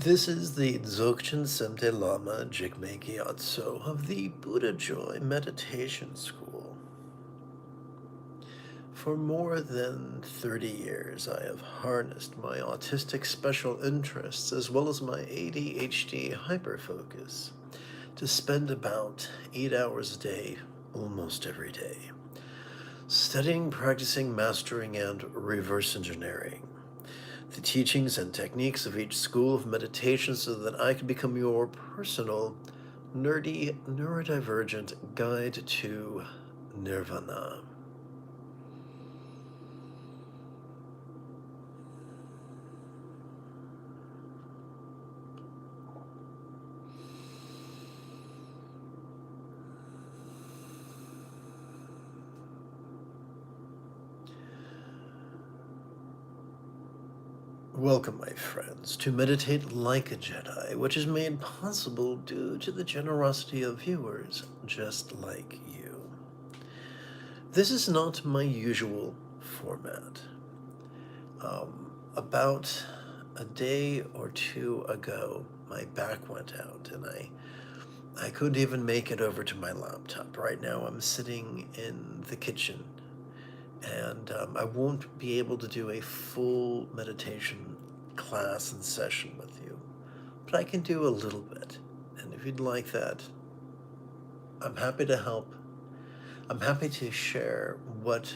This is the Dzogchen Semte Lama Jigme Gyatso of the Buddha Joy Meditation School. For more than 30 years, I have harnessed my autistic special interests as well as my ADHD hyperfocus to spend about 8 hours a day, almost every day, studying, practicing, mastering, and reverse engineering the teachings and techniques of each school of meditation so that I can become your personal, nerdy, neurodivergent guide to nirvana. Welcome, my friends, to Meditate Like a Jedi, which is made possible due to the generosity of viewers just like you. This is not my usual format. About a day or two ago, my back went out and I couldn't even make it over to my laptop. Right now I'm sitting in the kitchen and I won't be able to do a full meditation class and session with you, but I can do a little bit. And if you'd like that, I'm happy to help. I'm happy to share what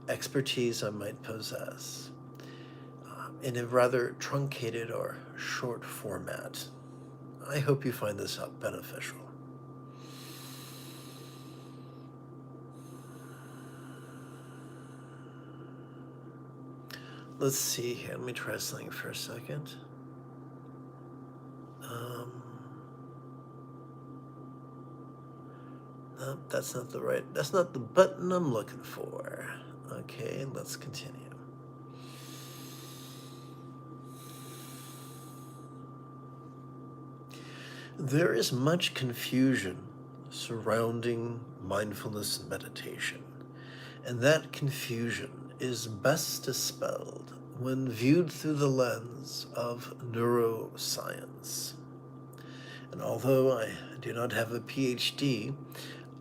expertise I might possess in a rather truncated or short format. I hope you find this beneficial. Let's see here. Let me try something for a second. No, that's not the button I'm looking for. Okay, let's continue. There is much confusion surrounding mindfulness and meditation, and that confusion is best dispelled when viewed through the lens of neuroscience. And although I do not have a PhD,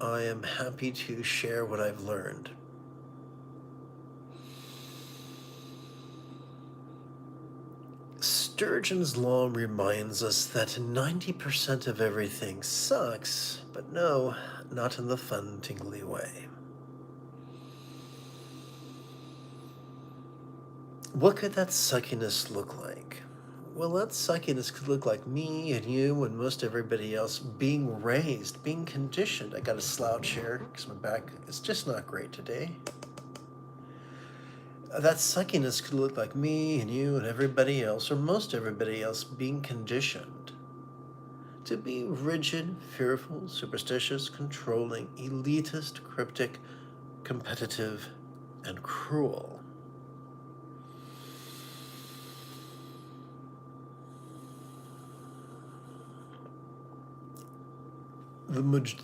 I am happy to share what I've learned. Sturgeon's law reminds us that 90% of everything sucks, but no, not in the fun, tingly way. What could that suckiness look like? Well, that suckiness could look like me and you and most everybody else being raised, being conditioned. I got a slouch here because my back is just not great today. That suckiness could look like me and you and everybody else, or most everybody else, being conditioned to be rigid, fearful, superstitious, controlling, elitist, cryptic, competitive, and cruel.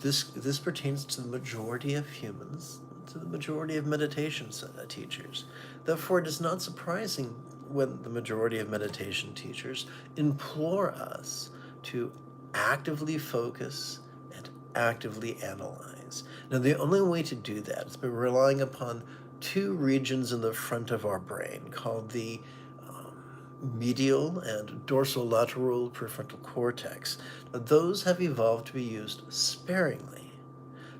This pertains to the majority of humans, to the majority of meditation teachers. Therefore, it is not surprising when the majority of meditation teachers implore us to actively focus and actively analyze. Now, the only way to do that is by relying upon two regions in the front of our brain called the medial and dorsolateral prefrontal cortex. Now, those have evolved to be used sparingly.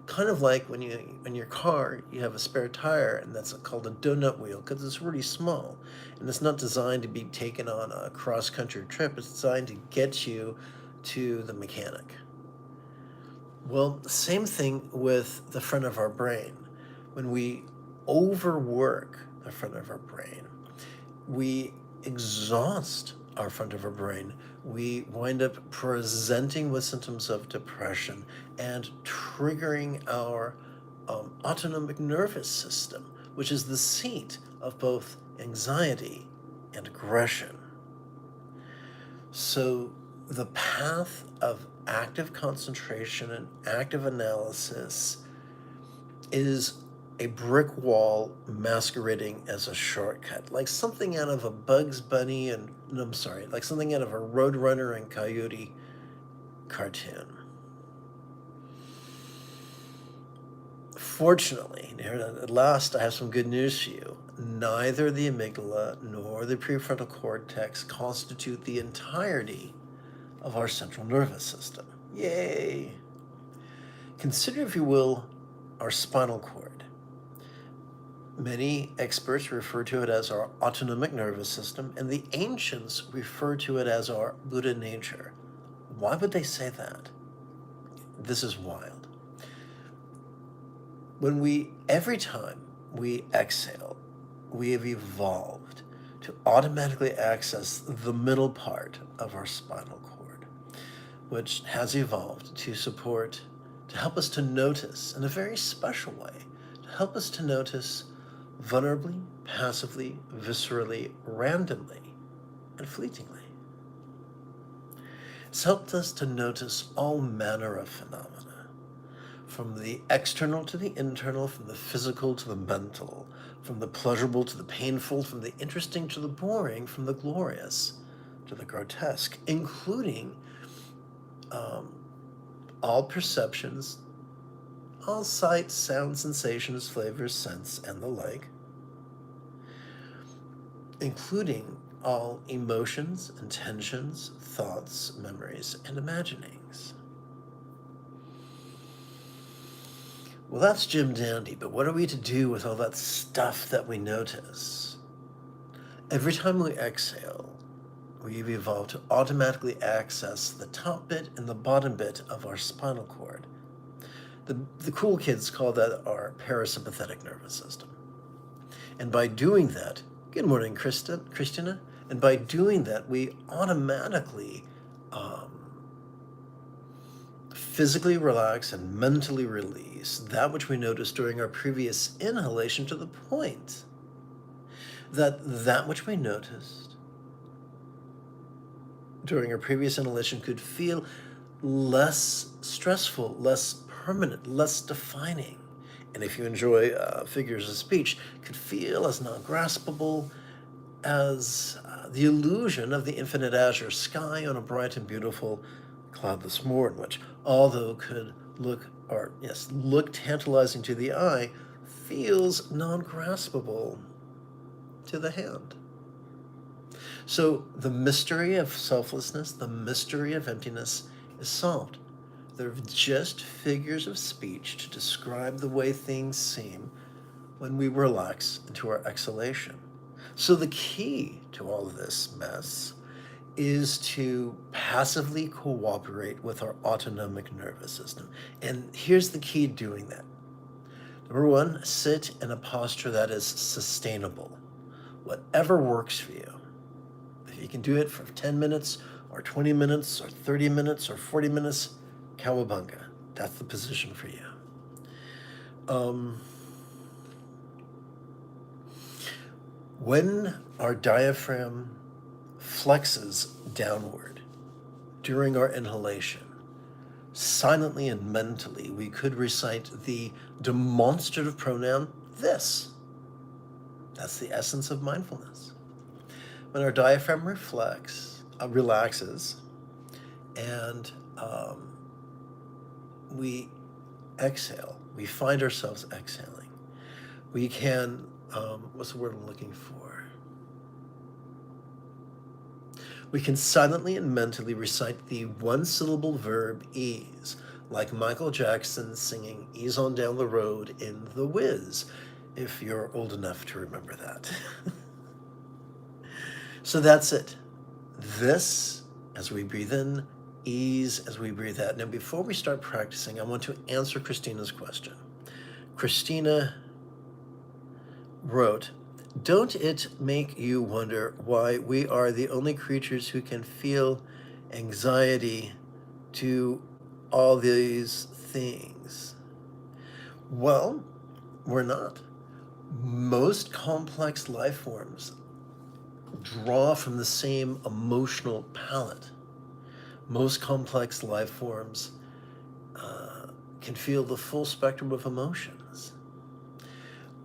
Kind of like when in your car you have a spare tire, and that's called a donut wheel because it's really small and it's not designed to be taken on a cross-country trip. It's designed to get you to the mechanic. Well, same thing with the front of our brain. When we overwork the front of our brain, we exhaust our front of our brain, we wind up presenting with symptoms of depression and triggering our autonomic nervous system, which is the seat of both anxiety and aggression. So the path of active concentration and active analysis is a brick wall masquerading as a shortcut, like something out of a Bugs Bunny and, no, I'm sorry, like something out of a Roadrunner and Coyote cartoon. Fortunately, at last I have some good news for you. Neither the amygdala nor the prefrontal cortex constitute the entirety of our central nervous system. Yay! Consider, if you will, our spinal cord. Many experts refer to it as our autonomic nervous system, and the ancients refer to it as our Buddha nature. Why would they say that? This is wild. Every time we exhale, we have evolved to automatically access the middle part of our spinal cord, which has evolved to help us to notice in a very special way, to help us to notice vulnerably, passively, viscerally, randomly, and fleetingly. It's helped us to notice all manner of phenomena, from the external to the internal, from the physical to the mental, from the pleasurable to the painful, from the interesting to the boring, from the glorious to the grotesque, including all perceptions, all sights, sounds, sensations, flavors, scents, and the like, including all emotions, intentions, thoughts, memories, and imaginings. Well, that's Jim Dandy, but what are we to do with all that stuff that we notice? Every time we exhale, we've evolved to automatically access the top bit and the bottom bit of our spinal cord. The cool kids call that our parasympathetic nervous system. And by doing that, good morning, Christina, and by doing that, we automatically physically relax and mentally release that which we noticed during our previous inhalation, to the point that which we noticed during our previous inhalation could feel less stressful, less permanent, less defining. And if you enjoy figures of speech, could feel as not graspable as the illusion of the infinite azure sky on a bright and beautiful cloudless morn, which, although could look tantalizing to the eye, feels non-graspable to the hand. So the mystery of selflessness, the mystery of emptiness is solved. They're just figures of speech to describe the way things seem when we relax into our exhalation. So the key to all of this mess is to passively cooperate with our autonomic nervous system. And here's the key to doing that. Number one, sit in a posture that is sustainable. Whatever works for you. If you can do it for 10 minutes or 20 minutes or 30 minutes or 40 minutes, cowabunga. That's the position for you. When our diaphragm flexes downward during our inhalation, silently and mentally, we could recite the demonstrative pronoun this. That's the essence of mindfulness. When our diaphragm relaxes, and we exhale, we find ourselves exhaling, we can, what's the word I'm looking for? We can silently and mentally recite the one-syllable verb ease, like Michael Jackson singing Ease on Down the Road in The Wiz, if you're old enough to remember that. So that's it. This, as we breathe in, ease as we breathe out. Now, before we start practicing, I want to answer Christina's question. Christina wrote, "Don't it make you wonder why we are the only creatures who can feel anxiety to all these things?" Well, we're not. Most complex life forms draw from the same emotional palette. Most complex life forms can feel the full spectrum of emotions.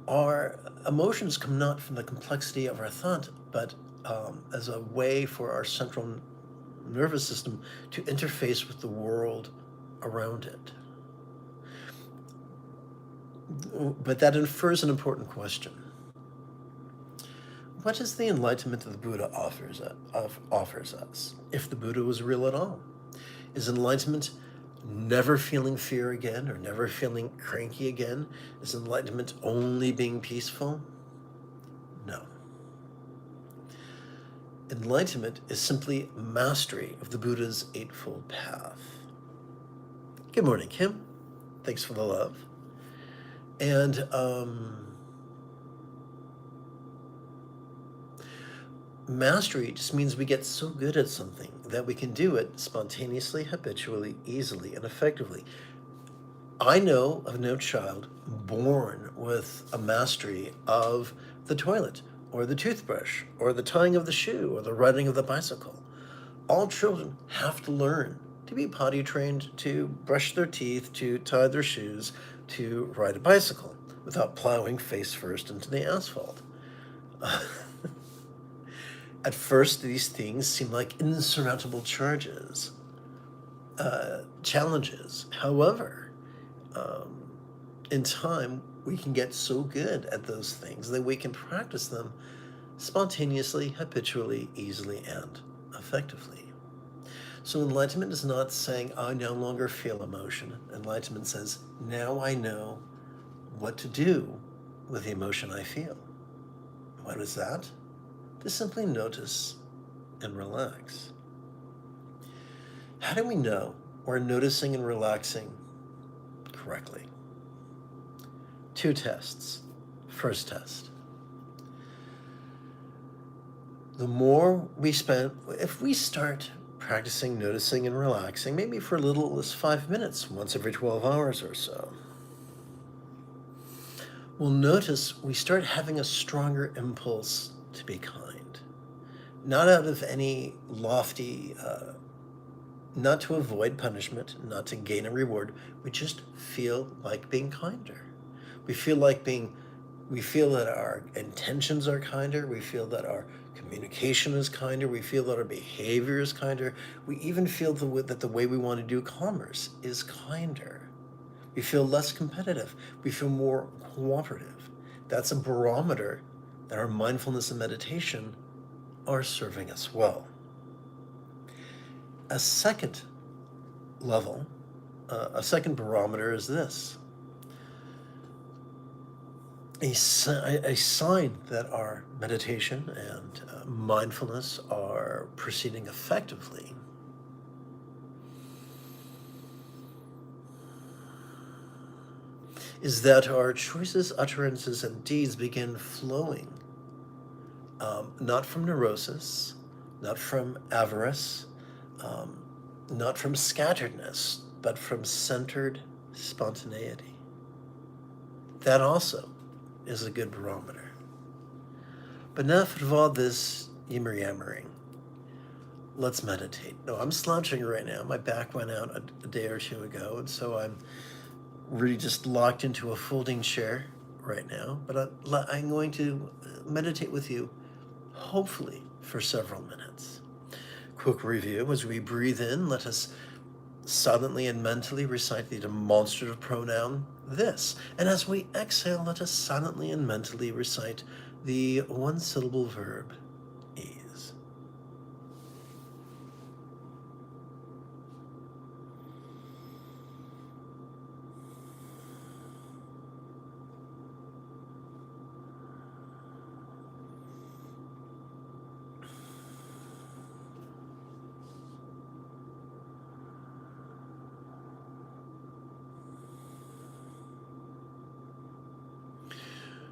Our emotions come not from the complexity of our thought, but as a way for our central nervous system to interface with the world around it. But that infers an important question. What is the enlightenment that the Buddha offers us, if the Buddha was real at all? Is enlightenment never feeling fear again or never feeling cranky again? Is enlightenment only being peaceful? No. Enlightenment is simply mastery of the Buddha's Eightfold Path. Good morning, Kim. Thanks for the love. And mastery just means we get so good at something that we can do it spontaneously, habitually, easily, and effectively. I know of no child born with a mastery of the toilet, or the toothbrush, or the tying of the shoe, or the riding of the bicycle. All children have to learn to be potty trained, to brush their teeth, to tie their shoes, to ride a bicycle without plowing face first into the asphalt. At first, these things seem like insurmountable challenges. However, in time, we can get so good at those things that we can practice them spontaneously, habitually, easily, and effectively. So enlightenment is not saying, I no longer feel emotion. Enlightenment says, now I know what to do with the emotion I feel. What is that? To simply notice and relax. How do we know we're noticing and relaxing correctly? 2 tests. First test. The more we spend, if we start practicing noticing and relaxing, maybe for as little as 5 minutes, once every 12 hours or so, we'll notice we start having a stronger impulse to be kind. Not out of any lofty, not to avoid punishment, not to gain a reward. We just feel like being kinder. We feel that our intentions are kinder. We feel that our communication is kinder. We feel that our behavior is kinder. We even feel that the way we want to do commerce is kinder. We feel less competitive. We feel more cooperative. That's a barometer that our mindfulness and meditation are serving us well. A second level, a second barometer is this. A sign that our meditation and mindfulness are proceeding effectively is that our choices, utterances, and deeds begin flowing, not from neurosis, not from avarice, not from scatteredness, but from centered spontaneity. That also is a good barometer. But enough of all this yammer-yammering. Let's meditate. No, I'm slouching right now. My back went out a day or two ago, and so I'm really just locked into a folding chair right now. But I'm going to meditate with you, hopefully, for several minutes. Quick review. As we breathe in, let us silently and mentally recite the demonstrative pronoun this. And as we exhale, let us silently and mentally recite the one-syllable verb ease.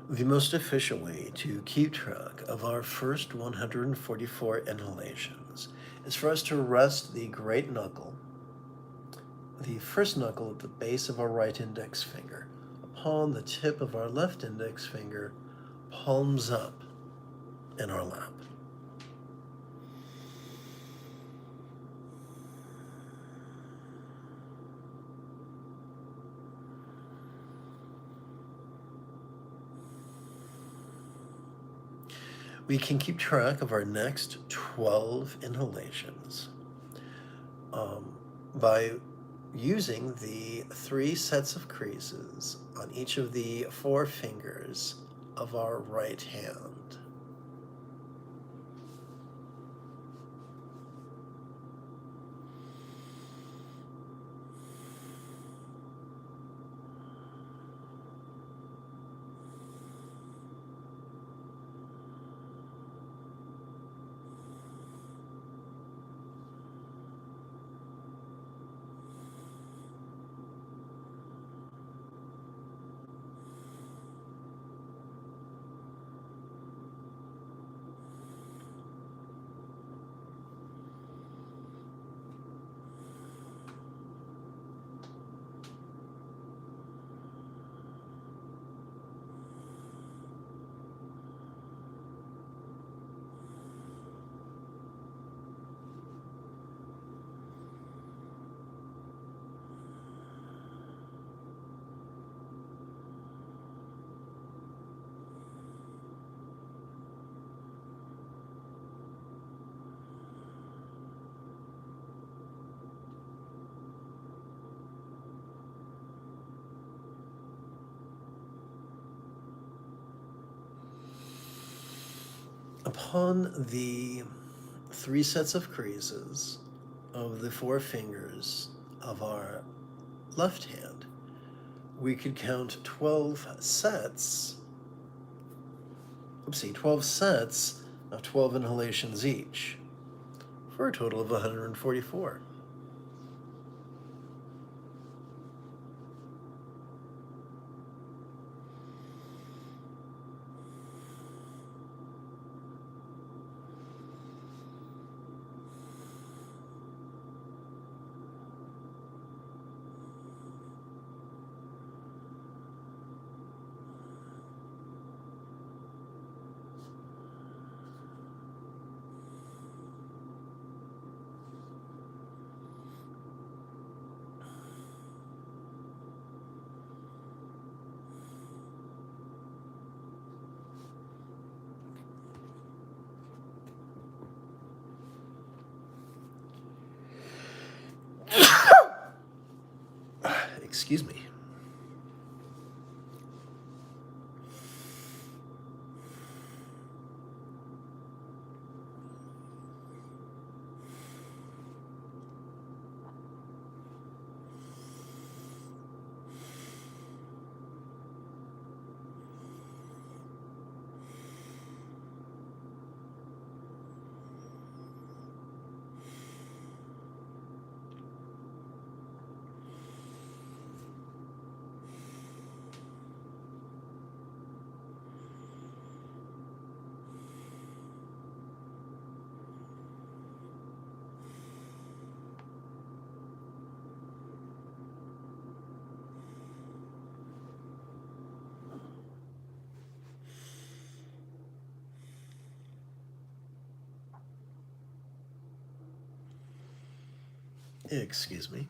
The most efficient way to keep track of our first 144 inhalations is for us to rest the great knuckle, the first knuckle at the base of our right index finger, upon the tip of our left index finger, palms up in our lap. We can keep track of our next 12 inhalations by using the 3 sets of creases on each of the 4 fingers of our right hand. Upon the 3 sets of creases of the 4 fingers of our left hand, we could count 12 sets of 12 inhalations each, for a total of 144. Excuse me. Excuse me.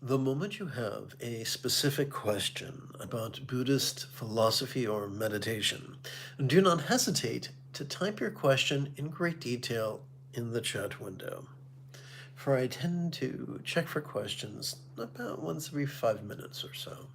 The moment you have a specific question about Buddhist philosophy or meditation, do not hesitate to type your question in great detail in the chat window, for I tend to check for questions about once every 5 minutes or so.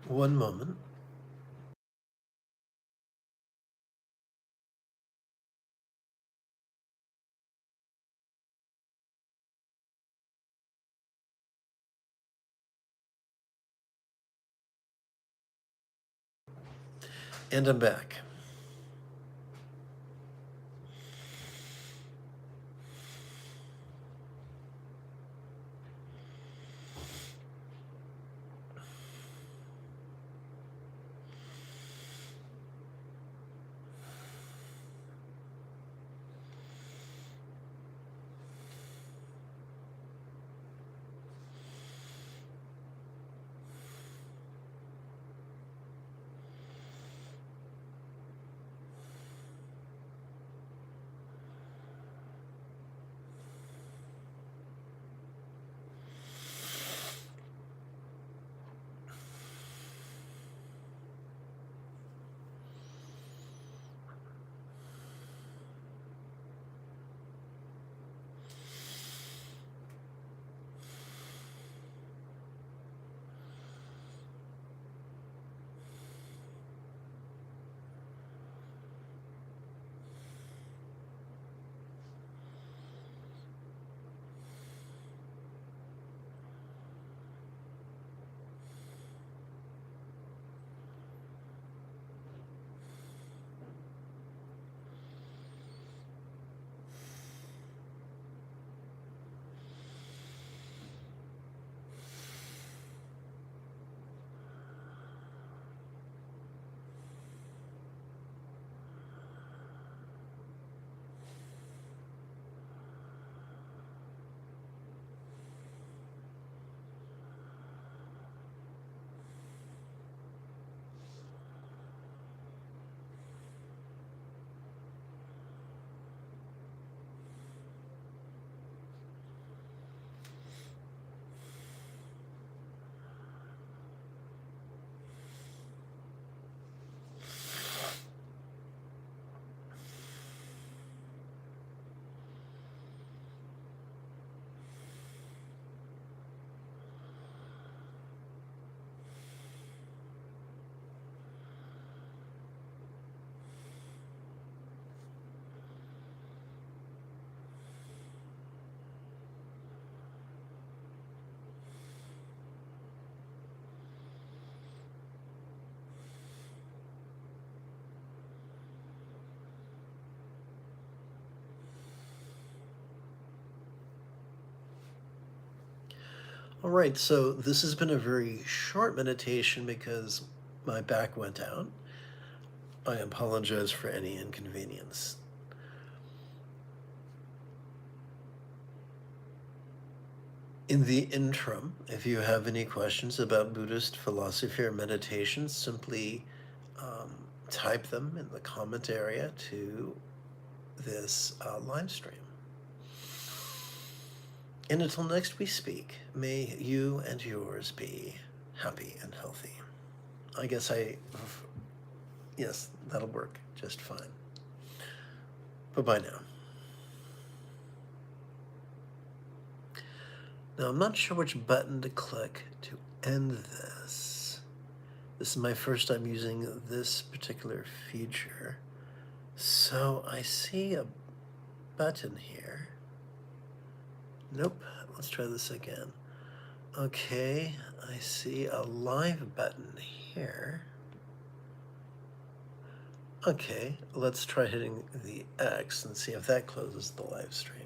One moment. And I'm back. All right, so this has been a very short meditation because my back went out. I apologize for any inconvenience. In the interim, if you have any questions about Buddhist philosophy or meditation, simply type them in the comment area to this live stream. And until next we speak, may you and yours be happy and healthy. I guess yes, that'll work just fine. Bye-bye now. Now, I'm not sure which button to click to end this. This is my first time using this particular feature. So I see a button here. Nope, let's try this again. Okay, I see a live button here. Okay, let's try hitting the X and see if that closes the live stream.